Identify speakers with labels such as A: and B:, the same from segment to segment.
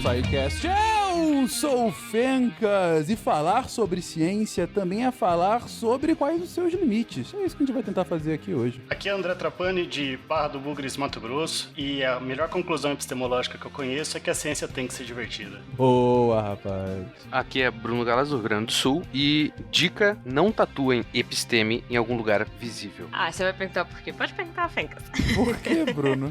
A: SciCast. Eu sou o Fencas e falar sobre ciência também é falar sobre quais os seus limites. É isso que a gente vai tentar fazer aqui hoje.
B: Aqui é André Trapani, de Barra do Bugres, Mato Grosso, e a melhor conclusão epistemológica que eu conheço é que a ciência tem que ser divertida.
A: Boa, rapaz.
C: Aqui é Bruno Galas, do Rio Grande do Sul, e dica, não tatuem episteme em algum lugar visível.
D: Ah, você vai perguntar por quê? Pode perguntar, Fencas.
A: Por que, Bruno?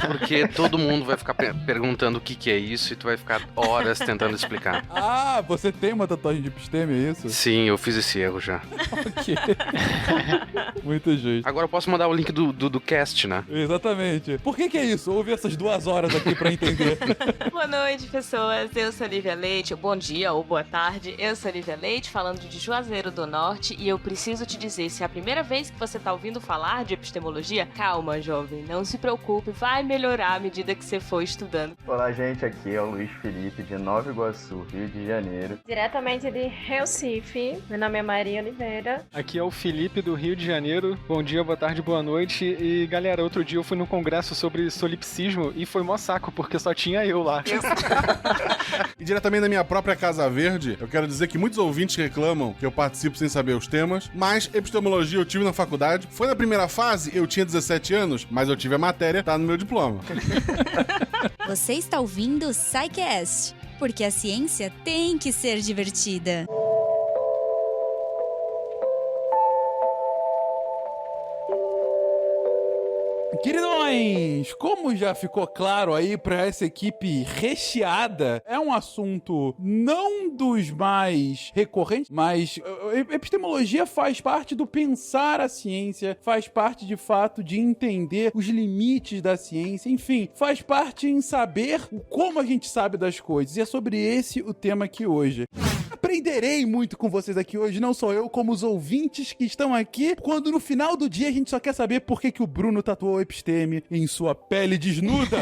C: Porque todo mundo vai ficar perguntando o que é isso e tu vai ficar horas tentando explicar.
A: Ah, você tem uma tatuagem de episteme, é isso?
C: Sim, eu fiz esse erro já.
A: Ok. Muito justo.
C: Agora eu posso mandar o link do cast, né?
A: Exatamente. Por que é isso? Ouve essas 2 horas aqui pra entender.
D: Boa noite, pessoas. Eu sou a Lívia Leite. Bom dia ou boa tarde. Eu sou a Lívia Leite, falando de Juazeiro do Norte. E eu preciso te dizer, se é a primeira vez que você tá ouvindo falar de epistemologia, calma, jovem. Não se preocupe, vai melhorar à medida que você for estudando.
E: Olá, gente. Aqui é o Luiz Felipe, de Nova Iguaçu, Rio de Janeiro.
F: Diretamente de Recife. Meu nome é Maria Oliveira.
G: Aqui é o Felipe, do Rio de Janeiro. Bom dia, boa tarde, boa noite. E, galera, outro dia eu fui num congresso sobre solipsismo e foi mó saco, porque só tinha eu lá.
H: E diretamente da minha própria Casa Verde, eu quero dizer que muitos ouvintes reclamam que eu participo sem saber os temas, mas epistemologia eu tive na faculdade. Foi na primeira fase, eu tinha 17 anos, mas eu tive a matéria, tá no meu diploma.
I: Você está ouvindo o SciCast, porque a ciência tem que ser divertida.
A: Queridões, como já ficou claro aí pra essa equipe recheada, é um assunto não dos mais recorrentes, mas epistemologia faz parte do pensar a ciência, faz parte de fato de entender os limites da ciência, enfim, faz parte em saber como a gente sabe das coisas, e é sobre esse o tema aqui hoje. Aprenderei muito com vocês aqui hoje, não só eu, como os ouvintes que estão aqui, quando no final do dia a gente só quer saber por que o Bruno tatuou o episteme em sua pele desnuda.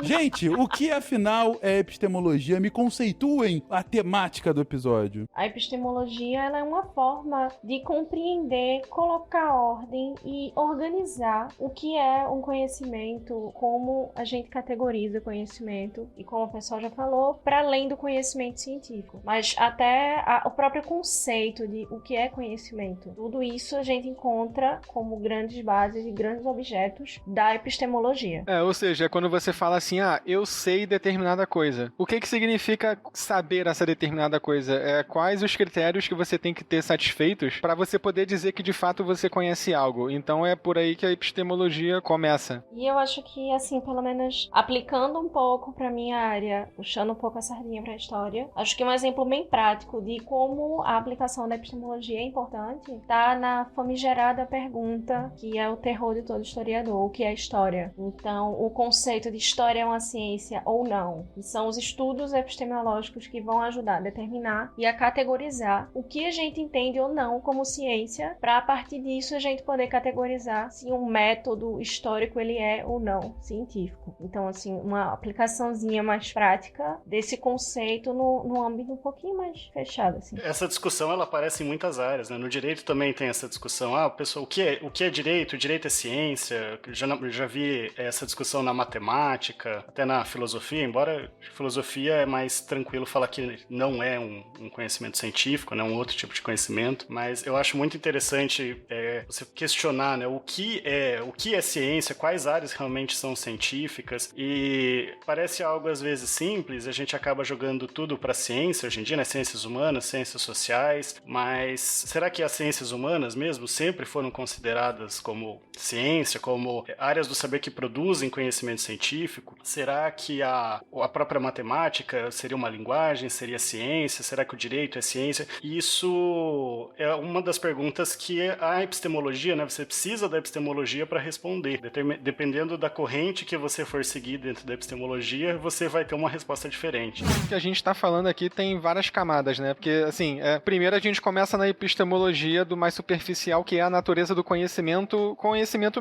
A: Gente, o que afinal é epistemologia? Me conceituem a temática do episódio.
F: A epistemologia ela é uma forma de compreender, colocar ordem e organizar o que é um conhecimento, como a gente categoriza o conhecimento e, como o pessoal já falou, para além do conhecimento científico. Mas até o próprio conceito de o que é conhecimento. Tudo isso a gente encontra como grandes bases e grandes objetos da epistemologia.
G: Ou seja, quando você fala assim, eu sei determinada coisa. O que significa saber essa determinada coisa? Quais os critérios que você tem que ter satisfeitos para você poder dizer que de fato você conhece algo? Então é por aí que a epistemologia começa.
F: E eu acho que, assim, pelo menos aplicando um pouco para minha área, puxando um pouco a sardinha para a história, acho que um exemplo bem prático de como a aplicação da epistemologia é importante está na famigerada pergunta que é o terror de todo historiador, o que é história. Então, o conceito de história é uma ciência ou não, e são os estudos epistemológicos que vão ajudar a determinar e a categorizar o que a gente entende ou não como ciência, para a partir disso a gente poder categorizar se um método histórico ele é ou não científico. Então, assim, uma aplicaçãozinha mais prática desse conceito no âmbito um pouquinho mais fechado, assim.
B: Essa discussão, ela aparece em muitas áreas, né? No direito também tem essa discussão. Pessoal, o que é direito? O direito é ciência. Já vi essa discussão na matemática, até na filosofia, embora filosofia é mais tranquilo falar que não é um conhecimento científico, né? Um outro tipo de conhecimento, mas eu acho muito interessante você questionar, né? O que é ciência, quais áreas realmente são científicas, e parece algo às vezes simples, a gente acaba jogando tudo para ciência hoje em dia, né? Ciências humanas, ciências sociais, mas será que as ciências humanas mesmo sempre foram consideradas como ciência, como áreas do saber que produzem conhecimento científico? Será que a própria matemática seria uma linguagem, seria ciência? Será que o direito é ciência? Isso é uma das perguntas que a epistemologia, né? Você precisa da epistemologia para responder. Dependendo da corrente que você for seguir dentro da epistemologia, você vai ter uma resposta diferente.
G: O que a gente está falando aqui tem várias camadas, né? Porque, assim, primeiro a gente começa na epistemologia do mais superficial, que é a natureza do conhecimento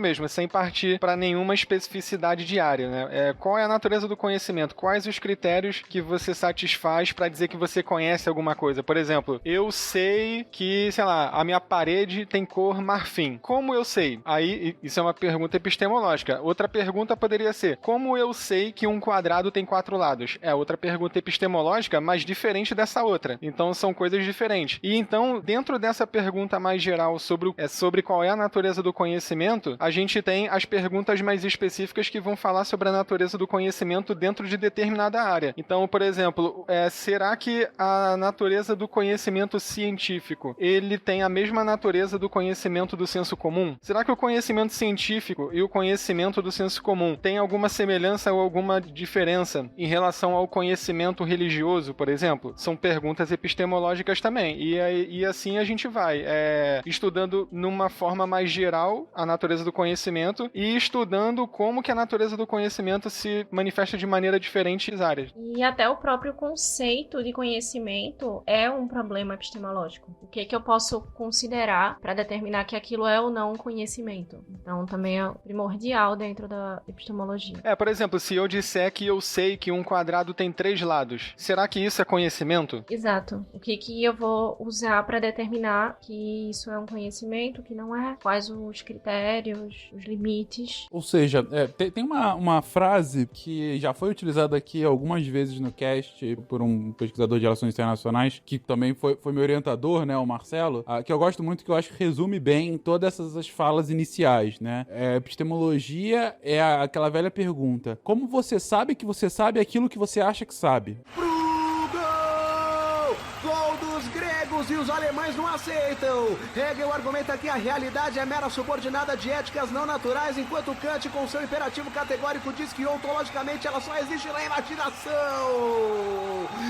G: mesmo, sem partir para nenhuma especificidade de área, né? Qual é a natureza do conhecimento? Quais os critérios que você satisfaz para dizer que você conhece alguma coisa? Por exemplo, eu sei que, sei lá, a minha parede tem cor marrom. garfim. Como eu sei? Aí, isso é uma pergunta epistemológica. Outra pergunta poderia ser, como eu sei que um quadrado tem 4 lados? É outra pergunta epistemológica, mas diferente dessa outra. Então, são coisas diferentes. E então, dentro dessa pergunta mais geral sobre qual é a natureza do conhecimento, a gente tem as perguntas mais específicas que vão falar sobre a natureza do conhecimento dentro de determinada área. Então, por exemplo, será que a natureza do conhecimento científico, ele tem a mesma natureza do conhecimento do senso comum? Será que o conhecimento científico e o conhecimento do senso comum tem alguma semelhança ou alguma diferença em relação ao conhecimento religioso, por exemplo? São perguntas epistemológicas também. E assim a gente vai estudando numa forma mais geral a natureza do conhecimento e estudando como que a natureza do conhecimento se manifesta de maneira diferente nas áreas.
F: E até o próprio conceito de conhecimento é um problema epistemológico. O que eu posso considerar para determinar que aquilo é ou não conhecimento? Então também é primordial dentro da epistemologia.
G: Por exemplo, se eu disser que eu sei que um quadrado tem 3 lados, será que isso é conhecimento?
F: Exato. O que eu vou usar para determinar que isso é um conhecimento, que não é? Quais os critérios, os limites?
A: Ou seja, tem uma frase que já foi utilizada aqui algumas vezes no cast por um pesquisador de relações internacionais, que também foi meu orientador, né, o Marcelo, que eu gosto muito, que eu acho que resume bem todas essas falas iniciais, né? Epistemologia é aquela velha pergunta: como você sabe que você sabe aquilo que você acha que sabe?
J: Gol dos gregos e os alemães não aceitam. Hegel argumenta que a realidade é mera subordinada de éticas não naturais, enquanto Kant, com seu imperativo categórico, diz que ontologicamente ela só existe na imaginação.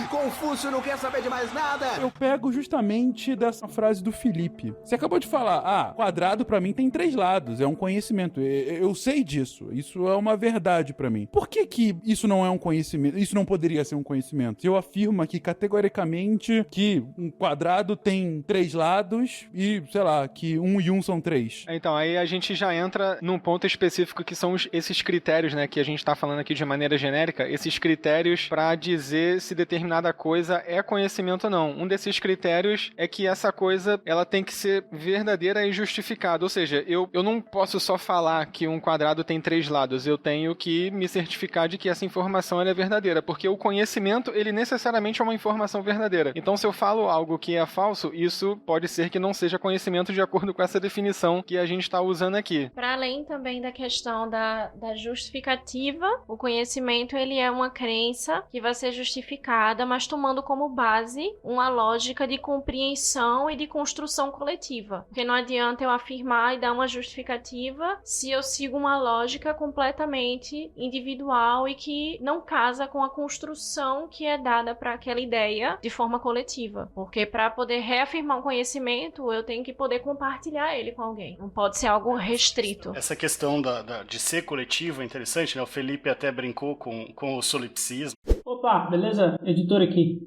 J: Confúcio não quer saber de mais nada.
A: Eu pego justamente dessa frase do Felipe. Você acabou de falar, quadrado pra mim tem 3 lados, é um conhecimento. Eu sei disso, isso é uma verdade pra mim. Por que isso não é um conhecimento? Isso não poderia ser um conhecimento? Eu afirmo aqui categoricamente que um quadrado tem 3 lados e, sei lá, que 1 e 1 são 3.
G: Então, aí a gente já entra num ponto específico que são esses critérios, né, que a gente tá falando aqui de maneira genérica, esses critérios pra dizer se determinada coisa é conhecimento ou não. Um desses critérios é que essa coisa, ela tem que ser verdadeira e justificada, ou seja, eu não posso só falar que um quadrado tem 3 lados, eu tenho que me certificar de que essa informação ela é verdadeira, porque o conhecimento, ele necessariamente é uma informação verdadeira. Então, se eu falo algo que é falso, isso pode ser que não seja conhecimento de acordo com essa definição que a gente está usando aqui.
F: Para além também da questão da justificativa, o conhecimento ele é uma crença que vai ser justificada, mas tomando como base uma lógica de compreensão e de construção coletiva. Porque não adianta eu afirmar e dar uma justificativa se eu sigo uma lógica completamente individual e que não casa com a construção que é dada para aquela ideia de forma coletiva. Porque para poder reafirmar um conhecimento, eu tenho que poder compartilhar ele com alguém. Não pode ser algo restrito.
B: Essa questão de ser coletivo é interessante, né? O Felipe até brincou com o solipsismo.
K: Opa, beleza? Editor aqui.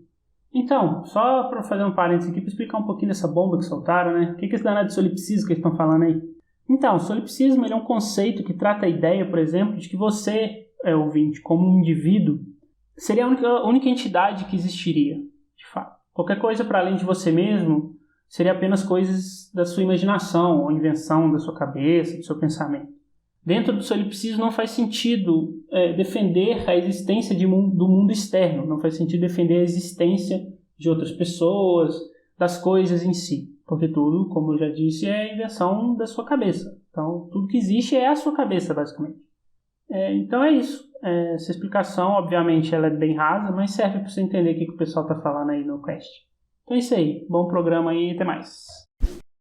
K: Então, só para fazer um parênteses aqui, para explicar um pouquinho dessa bomba que soltaram, né? O que é esse danado de solipsismo que eles estão falando aí? Então, o solipsismo ele é um conceito que trata a ideia, por exemplo, de que você, ouvinte, como um indivíduo, seria a única entidade que existiria, de fato. Qualquer coisa para além de você mesmo seria apenas coisas da sua imaginação ou invenção da sua cabeça, do seu pensamento. Dentro do solipsismo não faz sentido defender a existência do mundo externo, não faz sentido defender a existência de outras pessoas, das coisas em si, porque tudo, como eu já disse, é invenção da sua cabeça. Então, tudo que existe é a sua cabeça, basicamente. Então é isso. Essa explicação, obviamente, ela é bem rasa, mas serve para você entender o que o pessoal está falando aí no cast. Então é isso aí. Bom programa aí, até mais.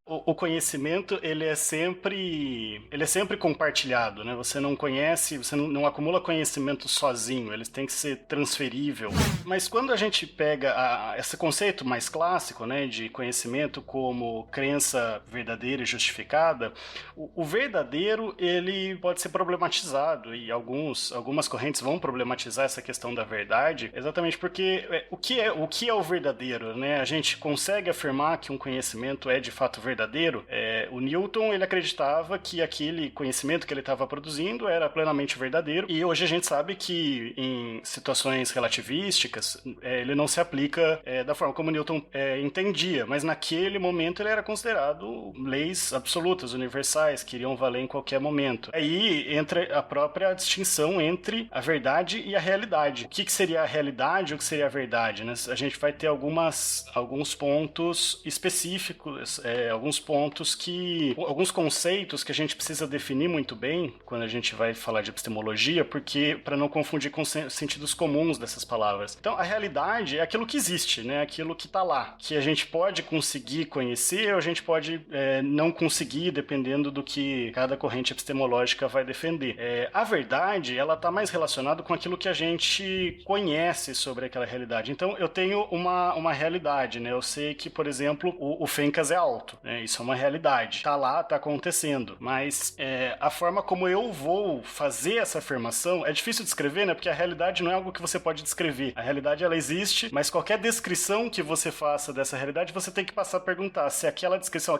B: O conhecimento, ele é sempre compartilhado, né? Você não conhece, você não acumula conhecimento sozinho, ele tem que ser transferível. Mas quando a gente pega esse conceito mais clássico, né, de conhecimento como crença verdadeira e justificada, o verdadeiro, ele pode ser problematizado, e algumas correntes vão problematizar essa questão da verdade, exatamente porque o que é o verdadeiro, né? A gente consegue afirmar que um conhecimento é de fato verdadeiro, verdadeiro, o Newton ele acreditava que aquele conhecimento que ele estava produzindo era plenamente verdadeiro, e hoje a gente sabe que em situações relativísticas ele não se aplica da forma como Newton entendia, mas naquele momento ele era considerado leis absolutas, universais, que iriam valer em qualquer momento. Aí entra a própria distinção entre a verdade e a realidade. O que seria a realidade e o que seria a verdade, né? A gente vai ter alguns pontos específicos, alguns conceitos que a gente precisa definir muito bem quando a gente vai falar de epistemologia, porque para não confundir com sentidos comuns dessas palavras. Então, a realidade é aquilo que existe, né? Aquilo que está lá, que a gente pode conseguir conhecer ou a gente pode não conseguir, dependendo do que cada corrente epistemológica vai defender. A verdade, ela está mais relacionada com aquilo que a gente conhece sobre aquela realidade. Então, eu tenho uma realidade, né? Eu sei que, por exemplo, o Fencas é alto, né? Isso é uma realidade. Está lá, está acontecendo. Mas a forma como eu vou fazer essa afirmação é difícil de descrever, né? Porque a realidade não é algo que você pode descrever. A realidade, ela existe, mas qualquer descrição que você faça dessa realidade, você tem que passar a perguntar se aquela descrição,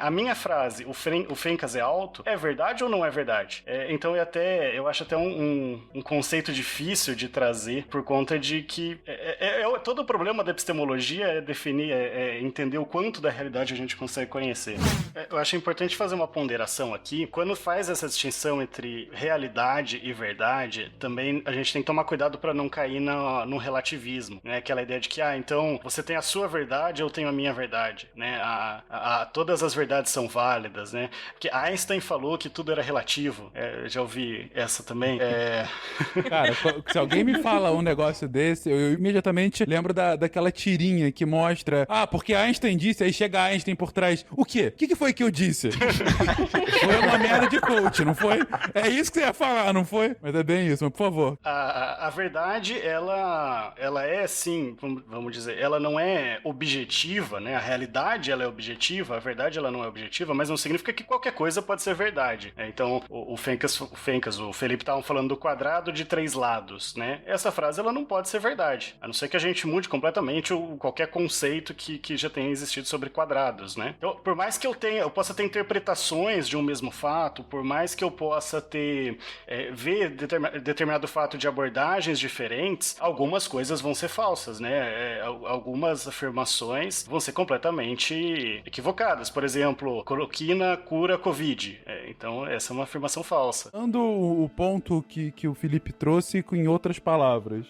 B: a minha frase, o Fencas é alto, é verdade ou não é verdade? Então, eu acho até um conceito difícil de trazer, por conta de que todo o problema da epistemologia é definir, entender o quanto da realidade a gente consegue conhecer. Eu acho importante fazer uma ponderação aqui. Quando faz essa distinção entre realidade e verdade, também a gente tem que tomar cuidado para não cair no relativismo, né? Aquela ideia de que, então, você tem a sua verdade, eu tenho a minha verdade, né? Todas as verdades são válidas, né? Porque Einstein falou que tudo era relativo. Eu já ouvi essa também.
A: Cara, se alguém me fala um negócio desse, eu imediatamente lembro daquela tirinha que mostra, porque Einstein disse, aí chega Einstein por trás. O quê? O que foi que eu disse? Foi uma merda de coach, não foi? É isso que você ia falar, não foi? Mas é bem isso, mas por favor.
B: A verdade, ela é, sim, vamos dizer, ela não é objetiva, né? A realidade, ela é objetiva, a verdade, ela não é objetiva, mas não significa que qualquer coisa pode ser verdade. Então, o Felipe estavam falando do quadrado de 3 lados, né? Essa frase, ela não pode ser verdade, a não ser que a gente mude completamente qualquer conceito que já tenha existido sobre quadrados, né? Então, por mais que eu possa ter interpretações de um mesmo fato, por mais que eu possa ver determinado fato de abordagens diferentes, algumas coisas vão ser falsas, né? Algumas afirmações vão ser completamente equivocadas. Por exemplo, cloroquina cura Covid. Então, essa é uma afirmação falsa.
A: Dando o ponto que o Felipe trouxe em outras palavras,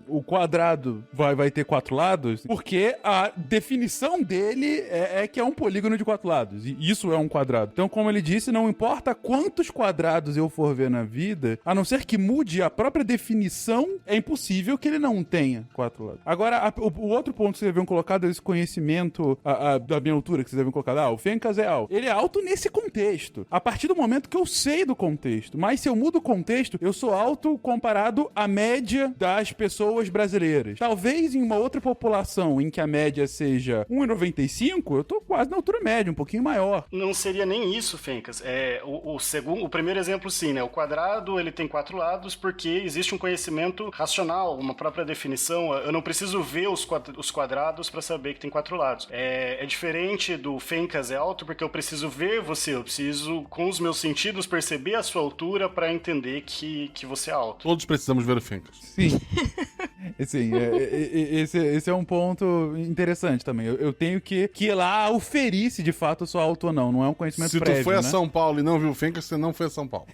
A: o quadrado vai ter 4 lados, porque a definição dele é que é um polígono de 4 lados, e isso é um quadrado. Então, como ele disse, não importa quantos quadrados eu for ver na vida, a não ser que mude a própria definição, é impossível que ele não tenha 4 lados. Agora, o outro ponto que vocês haviam colocado é esse conhecimento da minha altura, que vocês haviam colocado, o Fencas é alto. Ele é alto nesse contexto, a partir do momento que eu sei do contexto. Mas se eu mudo o contexto, eu sou alto comparado à média das pessoas brasileiras. Talvez em uma outra população em que a média seja 1,95, eu tô quase na altura média, um pouquinho maior.
B: Não seria nem isso, Fencas. O primeiro exemplo, sim, né? O quadrado, ele tem 4 lados porque existe um conhecimento racional, uma própria definição. Eu não preciso ver os quadrados para saber que tem 4 lados. É diferente do Fencas é alto porque eu preciso ver você, eu preciso, com os meus sentidos, perceber a sua altura para entender que você é alto.
H: Todos precisamos ver o Fencas.
A: Sim. Sim, esse é um ponto interessante também. Eu tenho que ir lá auferir se de fato eu sou alto ou não. Não é um conhecimento prévio,
H: Se tu foi a
A: né?
H: São Paulo e não viu o Fencas, você não foi a São Paulo.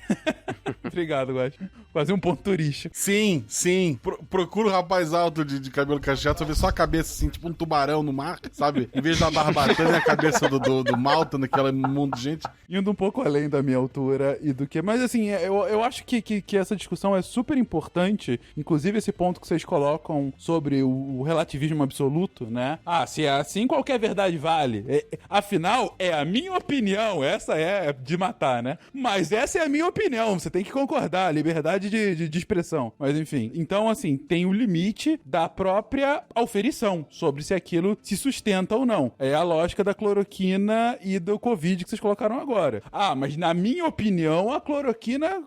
A: Obrigado, Guaxa. Quase um ponto turístico.
H: Sim. Procura o rapaz alto de cabelo cacheado, você vê só a cabeça assim, tipo um tubarão no mar, sabe? Em vez da barbatana, é a cabeça do Malta, naquele mundo de gente.
A: Indo um pouco além da minha altura e do que... Mas assim, eu acho que essa discussão é super importante, inclusive esse ponto que vocês colocam sobre o relativismo absoluto, né? Se é assim, qualquer verdade vale. Afinal, é a minha opinião, essa é de matar, né? Mas essa é a minha opinião, você tem que concordar, a liberdade liberdade de expressão. Mas enfim. Então, assim, tem o limite da própria auferição sobre se aquilo se sustenta ou não. É a lógica da cloroquina e do Covid que vocês colocaram agora. Ah, mas na minha opinião, a cloroquina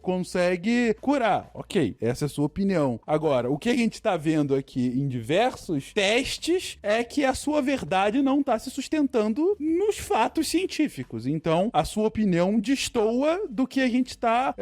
A: consegue curar. Ok, essa é a sua opinião. Agora, o que a gente tá vendo aqui em diversos testes é que a sua verdade não tá se sustentando nos fatos científicos. Então, a sua opinião destoa do que a gente tá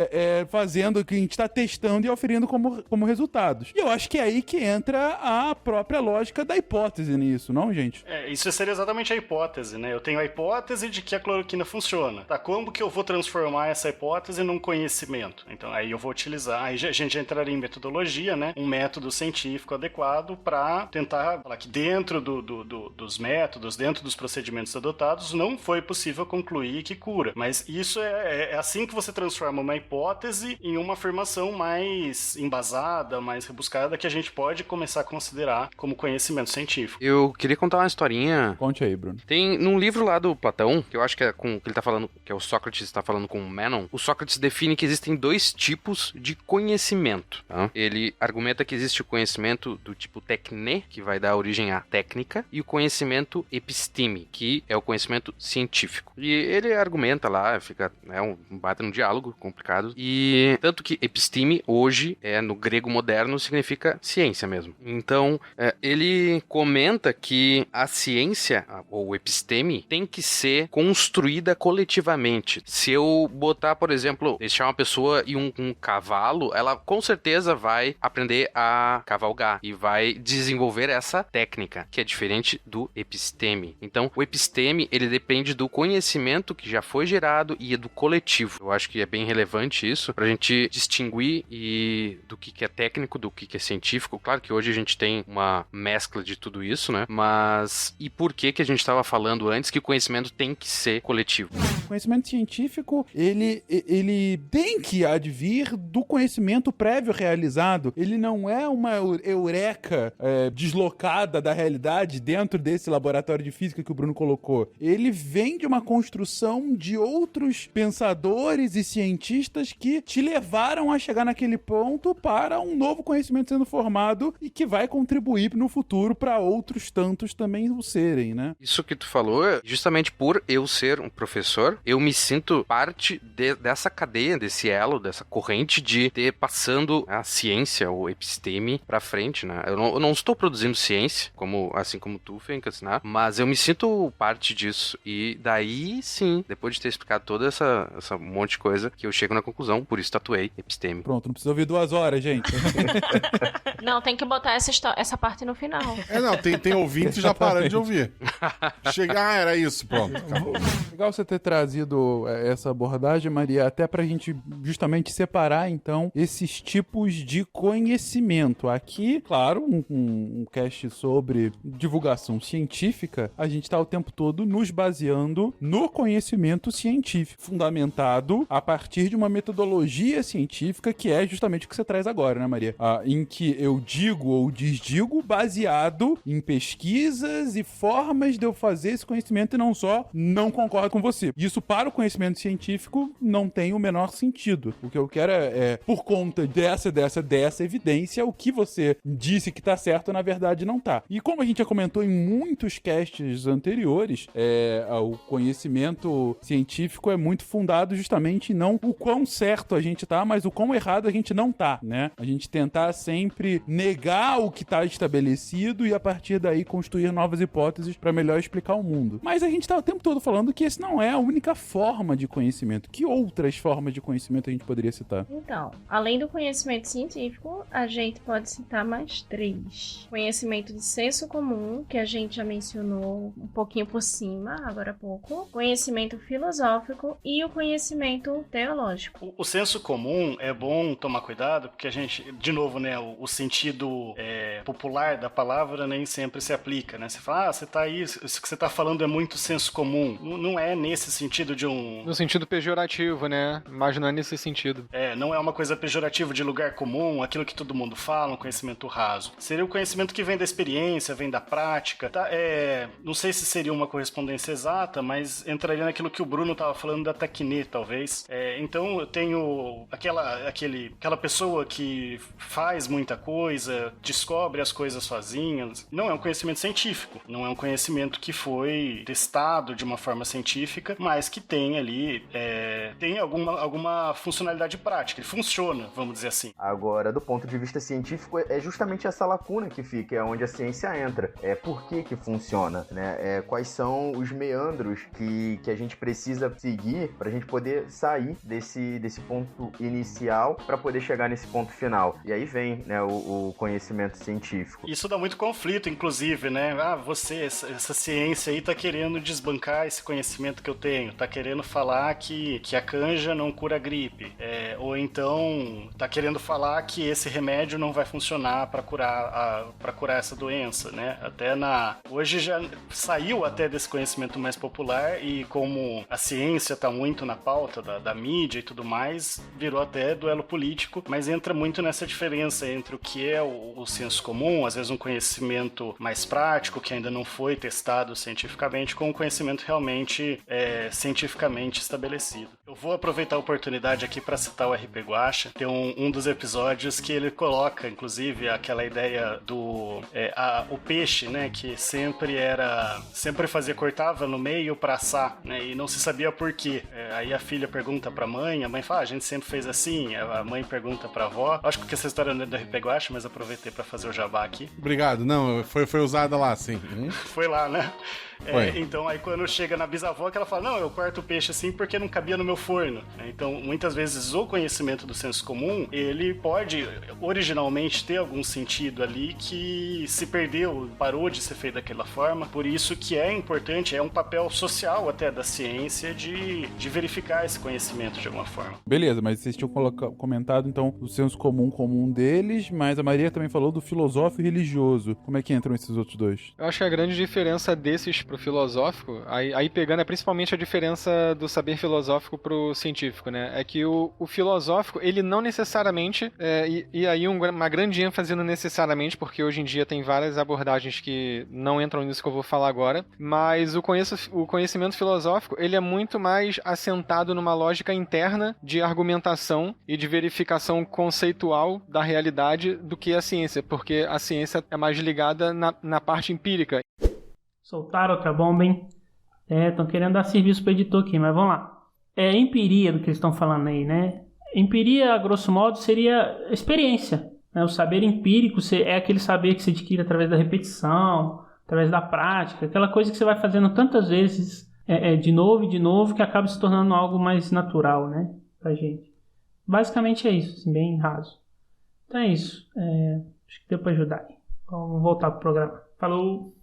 A: fazendo, do que a gente tá testando e oferindo como resultados. E eu acho que é aí que entra a própria lógica da hipótese nisso, não, gente?
B: Isso seria exatamente a hipótese, né? Eu tenho a hipótese de que a cloroquina funciona. Tá, como que eu vou transformar essa hipótese num conhecimento? Então, aí eu vou utilizar, aí a gente entraria em metodologia, né? Um método científico adequado para tentar falar que dentro dos métodos, dentro dos procedimentos adotados, não foi possível concluir que cura. Mas isso é assim que você transforma uma hipótese em uma afirmação mais embasada, mais rebuscada, que a gente pode começar a considerar como conhecimento científico.
C: Eu queria contar uma historinha.
A: Conte aí, Bruno.
C: Tem num livro lá do Platão, que eu acho que é com que ele tá falando, que é o Sócrates está falando com o Menon, o Sócrates define que existem 2 tipos de conhecimento. Tá? Ele argumenta que existe o conhecimento do tipo tecne, que vai dar origem à técnica, e o conhecimento episteme, que é o conhecimento científico. E ele argumenta lá, fica bate num diálogo complicado, e tanto que episteme hoje, no grego moderno, significa ciência mesmo. Então, ele comenta que a ciência, ou episteme, tem que ser construída coletivamente. Se eu botar, por exemplo, deixar uma pessoa e um cavalo, ela com certeza vai aprender a cavalgar e vai desenvolver essa técnica, que é diferente do episteme. Então, o episteme, ele depende do conhecimento que já foi gerado e do coletivo. Eu acho que é bem relevante isso, pra gente distinguir do que é técnico, do que é científico. Claro que hoje a gente tem uma mescla de tudo isso, né? Mas, e por que a gente estava falando antes que o conhecimento tem que ser coletivo?
A: O conhecimento científico, ele tem que advir do conhecimento prévio realizado. Ele não é uma eureka deslocada da realidade dentro desse laboratório de física que o Bruno colocou. Ele vem de uma construção de outros pensadores e cientistas que te levaram a chegar naquele ponto para um novo conhecimento sendo formado e que vai contribuir no futuro para outros tantos também o serem, né?
C: Isso que tu falou, justamente por eu ser um professor, eu me sinto parte dessa cadeia, desse elo, dessa corrente de ter passando a ciência, o episteme, pra frente, né? Eu não estou produzindo ciência, assim como tu, Fencas, né? Mas eu me sinto parte disso. E daí, sim, depois de ter explicado toda essa monte de coisa, que eu chego na conclusão, por isso tatuei episteme.
A: Pronto, não precisa ouvir 2 horas, gente.
F: Não, tem que botar essa parte no final.
H: Tem ouvintes já parando de ouvir. Era isso, pronto. Acabou.
A: Legal você ter trazido essa abordagem, Maria, até pra gente justamente separar, então, esses tipos de conhecimento. Aqui, claro, um cast sobre divulgação científica, a gente tá o tempo todo nos baseando no conhecimento científico, fundamentado a partir de uma metodologia científica que é justamente o que você traz agora, né, Maria? Em que eu digo ou desdigo baseado em pesquisas e formas de eu fazer esse conhecimento e não só não concordo com você. Isso para o conhecimento científico não tem o menor sentido. O que eu quero por conta dessa evidência, o que você disse que tá certo, na verdade não tá. E como a gente já comentou em muitos casts anteriores, o conhecimento científico é muito fundado justamente não o quão certo a gente tá, mas o quão errado a gente não tá, né? A gente tentar sempre negar o que tá estabelecido e a partir daí construir novas hipóteses para melhor explicar o mundo. Mas a gente tá o tempo todo falando que esse não é a única forma de conhecimento. Que outras formas de conhecimento a gente poderia citar?
F: Então, além do conhecimento científico, a gente pode citar mais 3. Conhecimento de senso comum, que a gente já mencionou um pouquinho por cima, agora há pouco. Conhecimento filosófico e o conhecimento teológico.
B: O senso comum é bom tomar cuidado, porque a gente, de novo, né, o sentido popular da palavra nem sempre se aplica, né? Você fala, você tá aí isso que você tá falando é muito senso comum. Não é nesse sentido de um...
G: No sentido pejorativo, né? Mas não é nesse sentido.
B: Não é uma coisa pejorativa de lugar comum, aquilo que todo mundo fala, um conhecimento raso. Seria o conhecimento que vem da experiência, vem da prática. Tá? Não sei se seria uma correspondência exata, mas entraria naquilo que o Bruno tava falando da tecne, talvez. Então eu tenho aquela pessoa que faz muita coisa, descobre as coisas sozinhas. Não é um conhecimento científico, não é um conhecimento que foi testado de uma forma científica, mas que tem ali, tem alguma funcionalidade prática, ele funciona, vamos dizer assim.
E: Agora, do ponto de vista científico, é justamente essa lacuna que fica, é onde a ciência entra. Por que funciona, né? Quais são os meandros que a gente precisa seguir para a gente poder sair desse ponto inicial para poder chegar nesse ponto final. E aí vem, né, o conhecimento científico.
B: Isso dá muito conflito, inclusive, né? Essa ciência aí tá querendo desbancar esse conhecimento que eu tenho, tá querendo falar que a canja não cura gripe, ou então tá querendo falar que esse remédio não vai funcionar para curar essa doença, né? Hoje já saiu até desse conhecimento mais popular e como a ciência tá muito na pauta da mídia e tudo mais, virou até duelo político, mas entra muito nessa diferença entre o que é o senso comum, às vezes um conhecimento mais prático, que ainda não foi testado cientificamente, com um conhecimento realmente cientificamente estabelecido. Eu vou aproveitar a oportunidade aqui para citar o RP Guacha. Tem um dos episódios que ele coloca, inclusive, aquela ideia do o peixe, né, que sempre cortava no meio para assar, né, e não se sabia por quê. Aí a filha pergunta pra mãe, a mãe fala, a gente sempre fez assim, a mãe pergunta pra avó. Acho que essa história não é do RP Guacha, mas aproveitei pra fazer o jabá aqui.
H: Obrigado, não, foi usada lá, sim.
B: Foi lá, né? Então, aí quando chega na bisavó, que ela fala, não, eu corto o peixe assim porque não cabia no meu forno. Então, muitas vezes, o conhecimento do senso comum, ele pode, originalmente, ter algum sentido ali que se perdeu, parou de ser feito daquela forma. Por isso que é importante, é um papel social até da ciência de verificar esse conhecimento de alguma forma.
A: Beleza, mas vocês tinham comentado, então, o senso comum como um deles, mas a Maria também falou do filosófico e religioso. Como é que entram esses outros dois?
G: Eu acho que a grande diferença desses pro filosófico, aí pegando principalmente a diferença do saber filosófico pro científico, né? É que o filosófico, ele não necessariamente, e aí uma grande ênfase no necessariamente, porque hoje em dia tem várias abordagens que não entram nisso que eu vou falar agora, mas o conhecimento filosófico, ele é muito mais assentado numa lógica interna de argumentação e de verificação conceitual da realidade do que a ciência, porque a ciência é mais ligada na parte empírica.
K: Soltaram outra bomba, hein? Estão querendo dar serviço pro editor aqui, mas vamos lá. Empiria do que eles estão falando aí, né? Empiria, a grosso modo, seria experiência, né? O saber empírico é aquele saber que se adquire através da repetição, através da prática, aquela coisa que você vai fazendo tantas vezes, de novo e de novo, que acaba se tornando algo mais natural, né? Pra gente. Basicamente é isso, assim, bem raso. Então é isso. Acho que deu pra ajudar aí. Vamos voltar pro programa. Falou!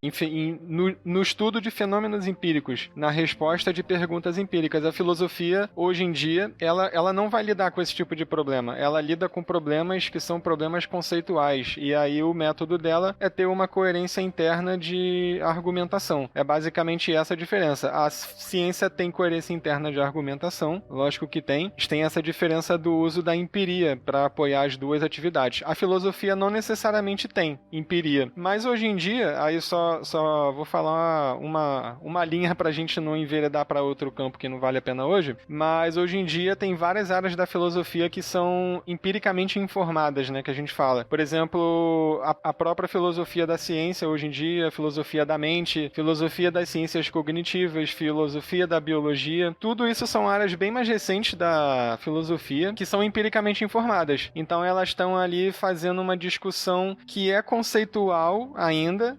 G: Enfim, no estudo de fenômenos empíricos, na resposta de perguntas empíricas, a filosofia, hoje em dia, ela não vai lidar com esse tipo de problema. Ela lida com problemas que são problemas conceituais. E aí o método dela é ter uma coerência interna de argumentação. É basicamente essa a diferença. A ciência tem coerência interna de argumentação, lógico que tem. Tem essa diferença do uso da empiria para apoiar as duas atividades. A filosofia não necessariamente tem empiria. Mas hoje em dia, aí só vou falar uma linha pra gente não enveredar para outro campo que não vale a pena hoje, mas hoje em dia tem várias áreas da filosofia que são empiricamente informadas, né, que a gente fala. Por exemplo, a própria filosofia da ciência hoje em dia, filosofia da mente, filosofia das ciências cognitivas, filosofia da biologia, tudo isso são áreas bem mais recentes da filosofia que são empiricamente informadas. Então elas estão ali fazendo uma discussão que é conceitual ainda,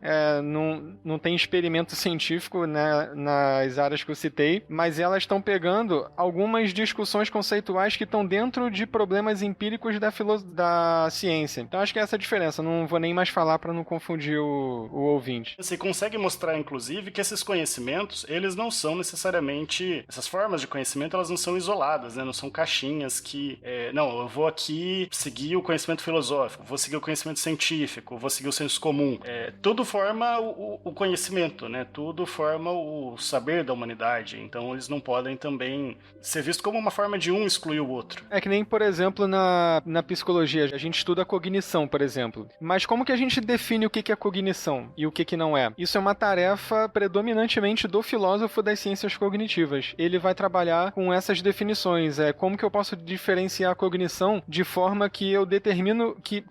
G: não tem experimento científico, né, nas áreas que eu citei, mas elas estão pegando algumas discussões conceituais que estão dentro de problemas empíricos da ciência. Então acho que é essa a diferença. Não vou nem mais falar para não confundir o ouvinte.
B: Você consegue mostrar, inclusive, que esses conhecimentos, eles não são necessariamente... Essas formas de conhecimento, elas não são isoladas, né? Não são caixinhas que... não, eu vou aqui seguir o conhecimento filosófico, vou seguir o conhecimento científico, vou seguir o senso comum. Tudo forma o conhecimento, né? Tudo forma o saber da humanidade. Então eles não podem também ser vistos como uma forma de um excluir o outro.
G: É que nem, por exemplo, na psicologia, a gente estuda a cognição, por exemplo. Mas como que a gente define o que é cognição e o que não é? Isso é uma tarefa predominantemente do filósofo das ciências cognitivas. Ele vai trabalhar com essas definições. Como que eu posso diferenciar a cognição de forma que eu determino... que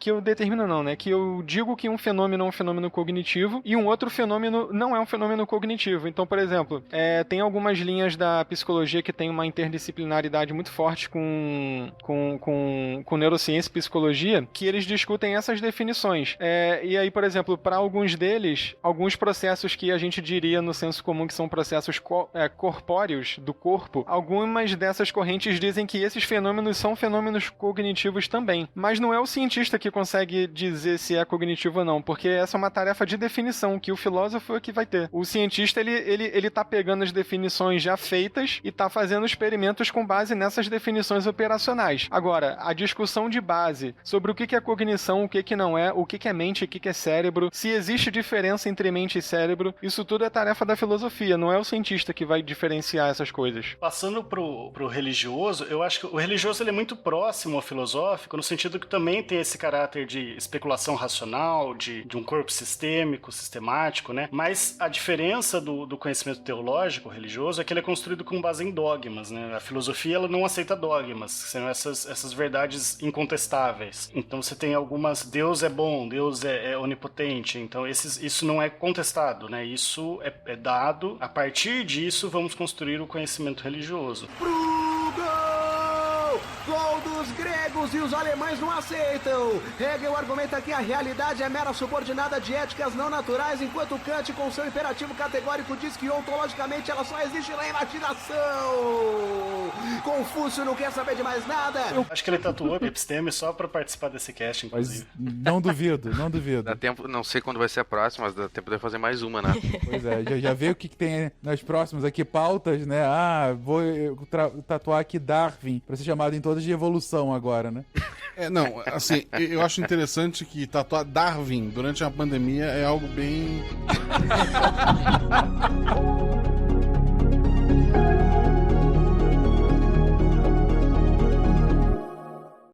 G: eu digo que um fenômeno é um fenômeno cognitivo e um outro fenômeno não é um fenômeno cognitivo. Então, por exemplo, tem algumas linhas da psicologia que tem uma interdisciplinaridade muito forte com neurociência e psicologia, que eles discutem essas definições. E aí, por exemplo, para alguns deles, alguns processos que a gente diria no senso comum que são processos corpóreos do corpo, algumas dessas correntes dizem que esses fenômenos são fenômenos cognitivos também. Mas não é o cientista que consegue dizer se é cognitivo ou não, porque essa é uma tarefa de definição que o filósofo é que vai ter. O cientista, ele tá pegando as definições já feitas e tá fazendo experimentos com base nessas definições operacionais. Agora, a discussão de base sobre o que é cognição, o que não é, o que é mente, o que é cérebro, se existe diferença entre mente e cérebro, isso tudo é tarefa da filosofia, não é o cientista que vai diferenciar essas coisas.
B: Passando pro religioso, eu acho que o religioso ele é muito próximo ao filosófico, no sentido que também tem esse caráter de especulação racional, de um corpo sistêmico, sistemático, né? Mas a diferença do conhecimento teológico, religioso, é que ele é construído com base em dogmas, né? A filosofia, ela não aceita dogmas, são essas verdades incontestáveis. Então você tem algumas, Deus é bom, Deus é onipotente, então isso não é contestado, né? Isso é dado, a partir disso vamos construir o conhecimento religioso.
J: Gol dos gregos e os alemães não aceitam. Hegel argumenta que a realidade é mera subordinada de éticas não naturais, enquanto Kant, com seu imperativo categórico, diz que ontologicamente ela só existe na imaginação. Confúcio não quer saber de mais nada.
B: Eu acho que ele tatuou episteme só pra participar desse cast, inclusive.
A: Mas não duvido.
C: Dá tempo, não sei quando vai ser a próxima, mas dá tempo de fazer mais uma, né?
A: Pois é, já vê o que tem nas próximas aqui, pautas, né? Vou tatuar aqui Darwin, pra ser chamado em todas de evolução agora, né?
H: Não, assim, eu acho interessante que tatuar Darwin durante uma pandemia é algo bem...